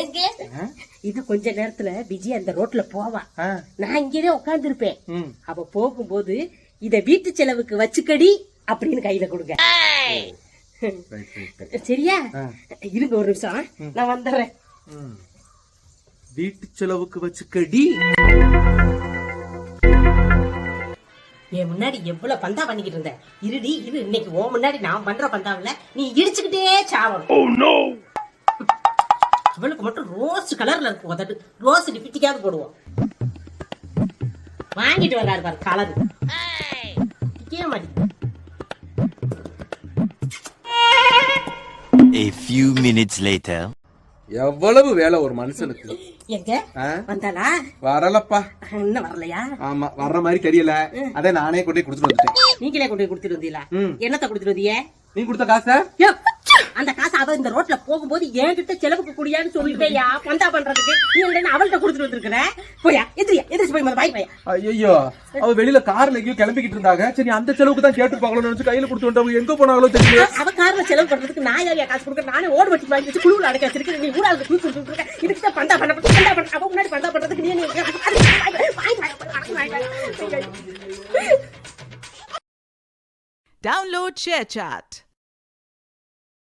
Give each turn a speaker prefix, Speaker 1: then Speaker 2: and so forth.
Speaker 1: எங்க இது கொஞ்ச நேரத்துல விஜய் அந்த ரோட்ல போவா, நான் இங்கேயே உட்கார்ந்து இருப்பேன். அவ போகும்போது இத வீட்டு செலவுக்கு வச்சுக்கடி அப்படின்னு கையில கொடுங்க. சரியா? இருங்க ஒரு நிமிஷம், நான் வந்துடுறேன்.
Speaker 2: வீட்டு செலவுக்கு வச்சுக்கடி.
Speaker 1: என் முன்னாடி எவ்வளவு பந்தா பண்ணிக்கிட்டு இருந்த, இருடி இரு, இன்னைக்கு ஓ முன்னாடி நான் பண்ற பந்தாவில நீ இடிச்சுக்கிட்டே சாவணும். அவளுக்கு மட்டும் ரோஸ் கலர்ல இருக்கும் உதட்டு, ரோஸ் டிபிட்டிக்காவது போடுவோம். வாங்கிட்டு வர்றாரு பாரு colour.
Speaker 3: A few minutes later.
Speaker 2: எவ்வளவு வேலை ஒரு மனுஷனுக்கு.
Speaker 1: எங்க வந்தாளா?
Speaker 2: வரலப்பா.
Speaker 1: இன்னும் வரலையா?
Speaker 2: ஆமா, வர்ற மாதிரி தெரியல. அத நானே கொண்டு கொடுத்துட்டு வந்துட்டேன்.
Speaker 1: நீங்களே கொண்டு கொடுத்துட்டு வந்தீங்களா? என்னத்த கொடுத்துட்டு வந்தீங்க?
Speaker 2: நீ கொடுத்த காசை?
Speaker 1: அந்த காசு அவ இந்த ரோட்ல போகும்போது என்கிட்ட செலவுக்கு கூடியான்னு சொல்லிட்டேயா பந்தா பண்றதுக்கு. நீ அவள்கிட்ட கொடுத்துட்டு வந்திருக்கிற. போயா எதிர்த்து போய் பாய் பையா.
Speaker 2: ஐயோ, அவ வெளியில கார்ல எங்கேயும் கிளம்பிக்கிட்டு இருந்தாங்க. சரி அந்த செலவுக்கு தான் கேட்டு பாக்கணும்னு நினைச்சு கையில கொடுத்து வந்தவங்க எங்க போனாங்களோ தெரியல.
Speaker 1: அவ கார்ல செலவு பண்றதுக்கு நான் யாரையா காசு கொடுக்க? நானே ஓடு வச்சு வாங்கி வச்சு குழுவுல அடக்க வச்சிருக்கேன். நீ ஊராளுக்கு தூக்கி கொடுத்துட்டு இருக்க. இதுக்கு தான் பந்தா பண்ண அவ முன்னாடி பந்தா பண்றதுக்கு நீ
Speaker 4: Download ShareChat.